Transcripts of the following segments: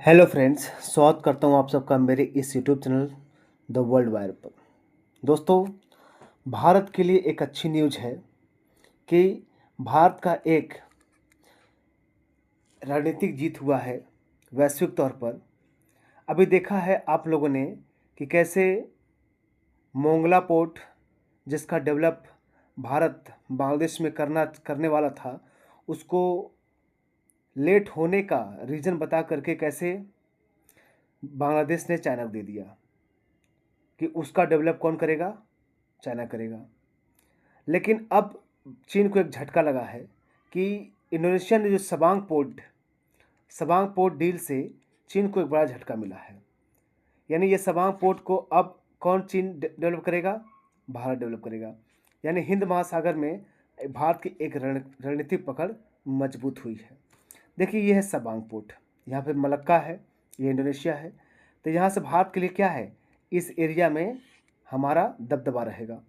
Hello friends, स्वागत करता हूं आप सबका मेरे इस YouTube channel the world wire पर। दोस्तों, भारत के लिए एक अच्छी न्यूज़ है कि भारत का एक रणनीतिक जीत हुआ है वैश्विक तौर पर। अभी देखा है आप लोगों ने कि कैसे मोंगला पोर्ट, जिसका डेवलप भारत बांग्लादेश में करने वाला था, उसको लेट होने का रीज़न बता करके कैसे बांग्लादेश ने चाइना को दे दिया कि उसका डेवलप कौन करेगा, चाइना करेगा। लेकिन अब चीन को एक झटका लगा है कि इंडोनेशिया ने जो सबांग पोर्ट डील से चीन को एक बड़ा झटका मिला है। यानी ये सबांग पोर्ट को अब कौन चीन डेवलप करेगा, भारत डेवलप करेगा। यानी हिंद महासागर में भारत की एक रणनीतिक पकड़ मजबूत हुई है। देखिए, ये है सबांग पोर्ट, यहाँ पे मलक्का है, ये इंडोनेशिया है। तो यहाँ से भारत के लिए क्या है, इस एरिया में हमारा दबदबा रहेगा।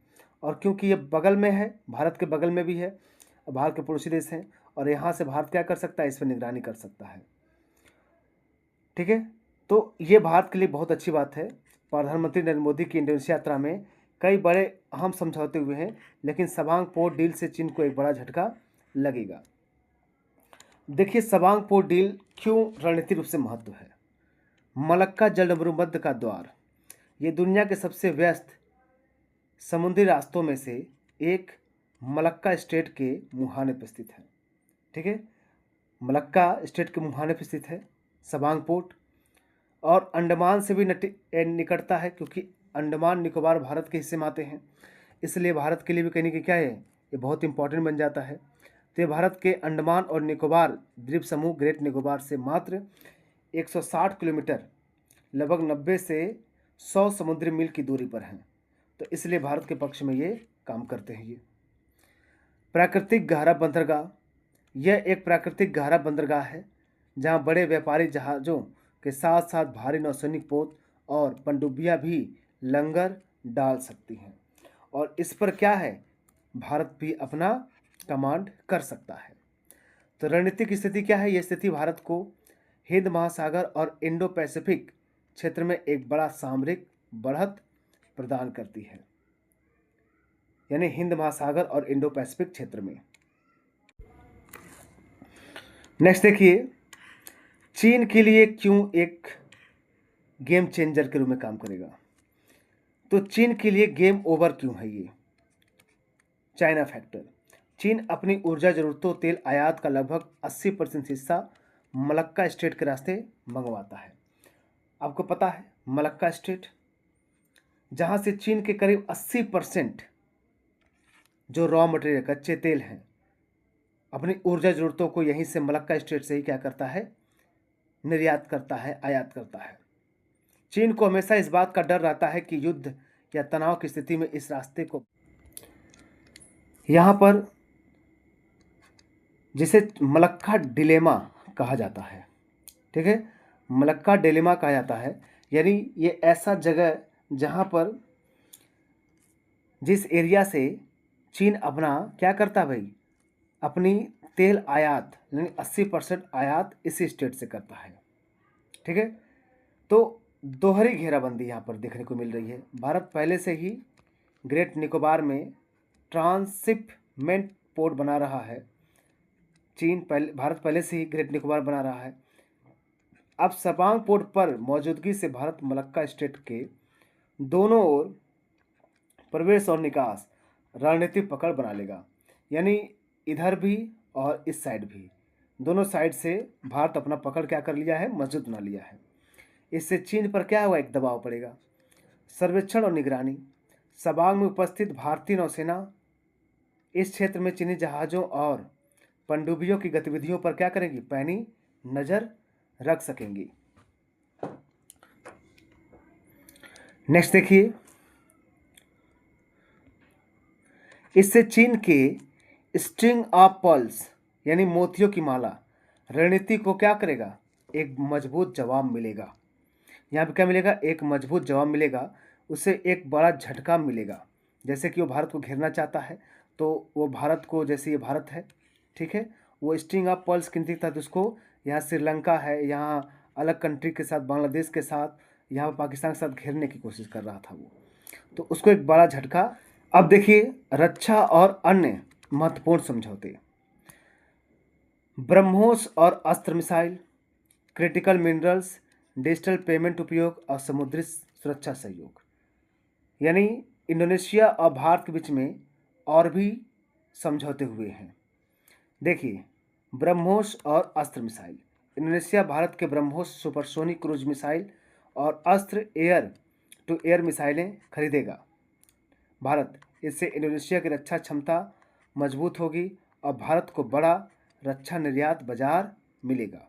और क्योंकि ये बगल में है, भारत के बगल में भी है, भारत के पड़ोसी देश हैं, और यहाँ से भारत क्या कर सकता है, इस पर निगरानी कर सकता है। ठीक है, तो ये भारत के लिए बहुत अच्छी बात है। प्रधानमंत्री नरेंद्र मोदी की इंडोनेशिया यात्रा में कई बड़े अहम समझौते हुए हैं, लेकिन सबांग पोर्ट डील से चीन को एक बड़ा झटका लगेगा। देखिए, सबांग पोर्ट डील क्यों रणनीतिक रूप से महत्व है। मलक्का जलमरुमध्य का द्वार, ये दुनिया के सबसे व्यस्त समुद्री रास्तों में से एक मलक्का स्टेट के मुहाने पर स्थित है। ठीक है, मलक्का स्टेट के मुहाने पर स्थित है सबांग पोर्ट, और अंडमान से भी निकटता है, क्योंकि अंडमान निकोबार भारत के हिस्से में आते हैं। इसलिए भारत के लिए भी कहने की क्या है, ये बहुत इंपॉर्टेंट बन जाता है। तो ये भारत के अंडमान और निकोबार द्वीप समूह ग्रेट निकोबार से मात्र 160 किलोमीटर, लगभग 90 से 100 समुद्री मील की दूरी पर हैं। तो इसलिए भारत के पक्ष में ये काम करते हैं। ये प्राकृतिक गहरा बंदरगाह, यह एक प्राकृतिक गहरा बंदरगाह है जहां बड़े व्यापारी जहाज़ों के साथ साथ भारी नौसैनिक पोत और पनडुब्बियां भी लंगर डाल सकती हैं। और इस पर क्या है, भारत भी अपना कमांड कर सकता है। तो रणनीतिक स्थिति क्या है, यह स्थिति भारत को हिंद महासागर और इंडो पैसिफिक क्षेत्र में एक बड़ा सामरिक बढ़त प्रदान करती है। यानी हिंद महासागर और इंडो पैसिफिक क्षेत्र में। नेक्स्ट देखिए, चीन के लिए क्यों एक गेम चेंजर के रूप में काम करेगा। तो चीन के लिए गेम ओवर क्यों है ये, चाइना फैक्टर। चीन अपनी ऊर्जा जरूरतों, तेल आयात का लगभग 80% हिस्सा मलक्का स्टेट के रास्ते मंगवाता है। आपको पता है, मलक्का स्टेट जहां से चीन के करीब 80% जो रॉ मटेरियल, कच्चे तेल हैं, अपनी ऊर्जा जरूरतों को यहीं से मलक्का स्टेट से ही क्या करता है, निर्यात करता है, आयात करता है। चीन को हमेशा इस बात का डर रहता है कि युद्ध या तनाव की स्थिति में इस रास्ते को, यहाँ पर जिसे मलक्का डिलेमा कहा जाता है, ठीक है, मलक्का डिलेमा कहा जाता है। यानी ये ऐसा जगह जहाँ पर जिस एरिया से चीन अपना क्या करता है भाई, अपनी तेल आयात, यानी 80% आयात इसी स्टेट से करता है। ठीक है, तो दोहरी घेराबंदी यहाँ पर देखने को मिल रही है। भारत पहले से ही ग्रेट निकोबार में ट्रांसशिपमेंट पोर्ट बना रहा है। भारत पहले से ही ग्रेट निकोबार बना रहा है। अब सबांग पोर्ट पर मौजूदगी से भारत मलक्का स्टेट के दोनों ओर प्रवेश और निकास रणनीतिक पकड़ बना लेगा। यानी इधर भी और इस साइड भी, दोनों साइड से भारत अपना पकड़ क्या कर लिया है, मजबूत बना लिया है। इससे चीन पर क्या हुआ, एक दबाव पड़ेगा। सर्वेक्षण और निगरानी, सबांग में उपस्थित भारतीय नौसेना इस क्षेत्र में चीनी जहाज़ों और पनडुब्बियों की गतिविधियों पर क्या करेंगी, पैनी नज़र रख सकेंगी। नेक्स्ट देखिए, इससे चीन के स्ट्रिंग ऑफ पर्ल्स यानी मोतियों की माला रणनीति को क्या करेगा, एक मजबूत जवाब मिलेगा। यहाँ पे क्या मिलेगा, एक मजबूत जवाब मिलेगा, उसे एक बड़ा झटका मिलेगा। जैसे कि वो भारत को घेरना चाहता है, तो वो भारत को, जैसे ये भारत है, ठीक है, वो स्ट्रिंग ऑफ पर्ल्स की नीति के तहत उसको, यहाँ श्रीलंका है, यहाँ अलग कंट्री के साथ, बांग्लादेश के साथ, यहाँ पर पाकिस्तान के साथ घेरने की कोशिश कर रहा था वो, तो उसको एक बड़ा झटका। अब देखिए रक्षा और अन्य महत्वपूर्ण समझौते, ब्रह्मोस और अस्त्र missile, critical minerals, digital payment उपयोग और समुद्री सुरक्षा सहयोग। यानी इंडोनेशिया और भारत के बीच में और भी समझौते हुए हैं। देखिए ब्रह्मोस और अस्त्र मिसाइल, इंडोनेशिया भारत के ब्रह्मोस सुपरसोनिक क्रूज मिसाइल और अस्त्र एयर टू एयर मिसाइलें खरीदेगा भारत। इससे इंडोनेशिया की रक्षा क्षमता मजबूत होगी और भारत को बड़ा रक्षा निर्यात बाजार मिलेगा।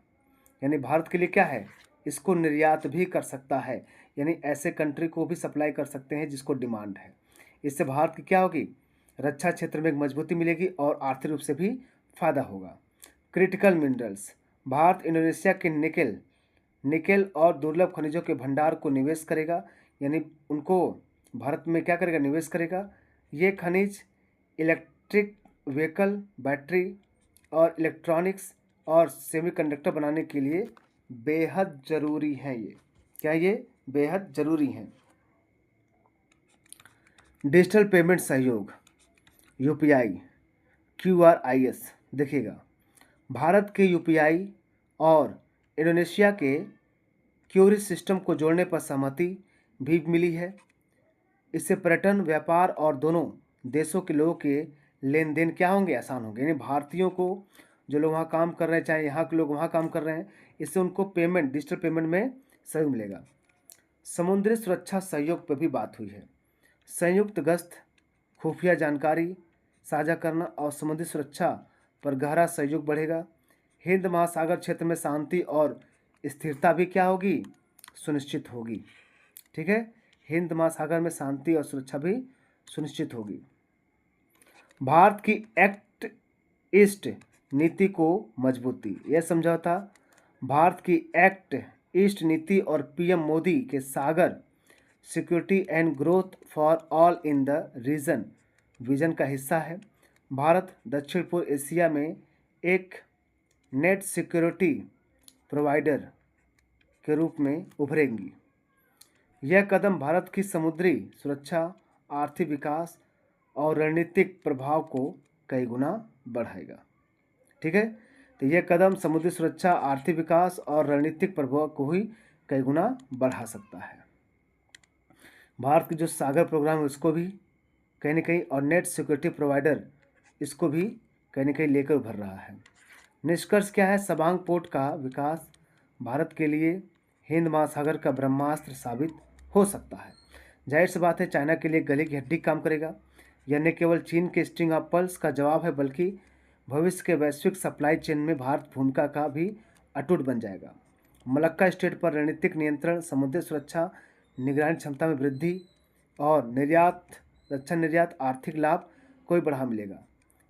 यानी भारत के लिए क्या है, इसको निर्यात भी कर सकता है, यानी ऐसे कंट्री को भी सप्लाई कर सकते हैं जिसको डिमांड है। इससे भारत की क्या होगी, रक्षा क्षेत्र में एक मजबूती मिलेगी और आर्थिक रूप से भी फायदा होगा। क्रिटिकल मिनरल्स, भारत इंडोनेशिया के निकेल और दुर्लभ खनिजों के भंडार को निवेश करेगा, यानी उनको भारत में क्या करेगा, निवेश करेगा। ये खनिज इलेक्ट्रिक व्हीकल, बैटरी और इलेक्ट्रॉनिक्स और सेमीकंडक्टर बनाने के लिए बेहद ज़रूरी हैं। ये क्या, ये बेहद ज़रूरी हैं। डिजिटल पेमेंट सहयोग, यूपीआई, QRIS देखिएगा, भारत के यूपीआई और इंडोनेशिया के क्यूरिस सिस्टम को जोड़ने पर सहमति भी मिली है। इससे पर्यटन, व्यापार और दोनों देशों के लोगों के लेन देन क्या होंगे, आसान होंगे। यानी भारतीयों को, जो लोग वहाँ काम कर रहे हैं, चाहे यहाँ के लोग वहाँ काम कर रहे हैं, इससे उनको पेमेंट, डिजिटल पेमेंट में सहयोग मिलेगा। समुद्री सुरक्षा सहयोग पर भी बात हुई है। संयुक्त गश्त, खुफिया जानकारी साझा करना और समुद्री सुरक्षा पर गहरा सहयोग बढ़ेगा। हिंद महासागर क्षेत्र में शांति और स्थिरता भी क्या होगी, सुनिश्चित होगी। ठीक है, हिंद महासागर में शांति और सुरक्षा भी सुनिश्चित होगी। भारत की एक्ट ईस्ट नीति को मजबूती, यह समझौता भारत की एक्ट ईस्ट नीति और पीएम मोदी के SAGAR security and growth for all in the region vision का हिस्सा है। भारत दक्षिण पूर्व एशिया में एक नेट सिक्योरिटी प्रोवाइडर के रूप में उभरेंगी। यह कदम भारत की समुद्री सुरक्षा, आर्थिक विकास और रणनीतिक प्रभाव को कई गुना बढ़ाएगा। ठीक है, तो यह कदम समुद्री सुरक्षा, आर्थिक विकास और रणनीतिक प्रभाव को ही कई गुना बढ़ा सकता है। भारत की जो सागर प्रोग्राम है उसको भी कहीं ना कहीं, और नेट सिक्योरिटी प्रोवाइडर इसको भी कहीं ना कहीं लेकर उभर रहा है। निष्कर्ष क्या है, सबांग पोर्ट का विकास भारत के लिए हिंद महासागर का ब्रह्मास्त्र साबित हो सकता है। जाहिर सी बात है, चाइना के लिए गले की हड्डी काम करेगा। यह न केवल चीन के स्ट्रिंग ऑफ पर्ल्स का जवाब है, बल्कि भविष्य के वैश्विक सप्लाई चेन में भारत भूमिका का भी अटूट बन जाएगा। मलक्का स्टेट पर रणनीतिक नियंत्रण, समुद्री सुरक्षा, निगरानी क्षमता में वृद्धि और निर्यात, रक्षा निर्यात, आर्थिक लाभ को भी बढ़ावा मिलेगा।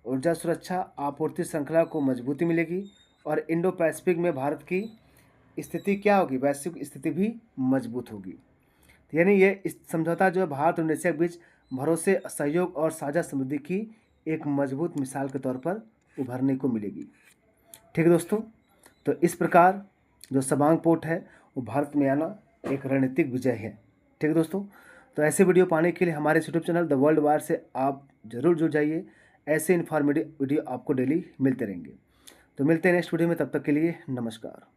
ऊर्जा सुरक्षा, आपूर्ति श्रृंखला को मजबूती मिलेगी और इंडो पैसिफिक में भारत की स्थिति क्या होगी, वैश्विक स्थिति भी मजबूत होगी। यानी ये इस समझौता जो है भारत और इंडोनेशिया के बीच भरोसे, सहयोग और साझा समृद्धि की एक मजबूत मिसाल के तौर पर उभरने को मिलेगी। ठीक है दोस्तों, तो इस प्रकार जो सबांग पोर्ट है वो भारत में आना एक रणनीतिक विजय है। ठीक है दोस्तों, तो ऐसे वीडियो पाने के लिए हमारे YouTube channel the world war से आप जरूर जुड़ जाइए। ऐसे इन्फॉर्मेटिव वीडियो आपको डेली मिलते रहेंगे। तो मिलते हैं नेक्स्ट वीडियो में, तब तक के लिए नमस्कार।